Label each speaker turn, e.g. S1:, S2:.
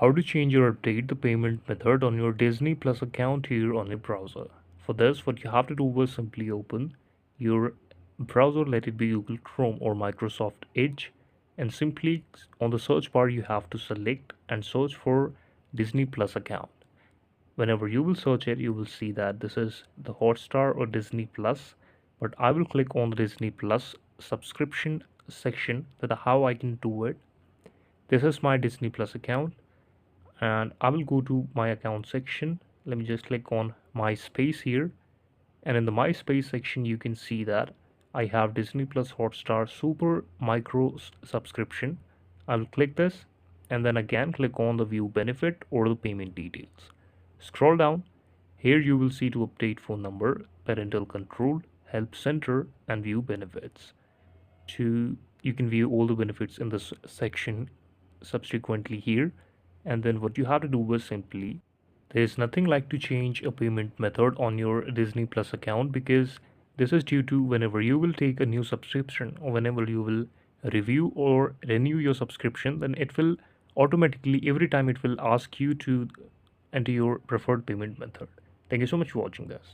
S1: How to change or update the payment method on your Disney Plus account here on your browser. For this, what you have to do is simply open your browser, let it be Google Chrome or Microsoft Edge, and simply on the search bar you have to select and search for Disney Plus account. Whenever you will search it, you will see that this is the Hotstar or Disney Plus, but I will click on the Disney Plus subscription section that how I can do it. This is my Disney Plus account and I will go to my account section. Let me just click on my space here, and in the my space section you can see that I have Disney Plus Hotstar Super Micro subscription. I will click this and then again click on the view benefit or the payment details. Scroll down. Here you will see to update phone number, parental control, help center, and view benefits. To you can view all the benefits in this section subsequently here, and then what you have to do is simply there's nothing like to change a payment method on your Disney Plus account, because this is due to whenever you will take a new subscription or whenever you will review or renew your subscription, then it will automatically every time it will ask you to enter your preferred payment method. Thank you so much for watching this.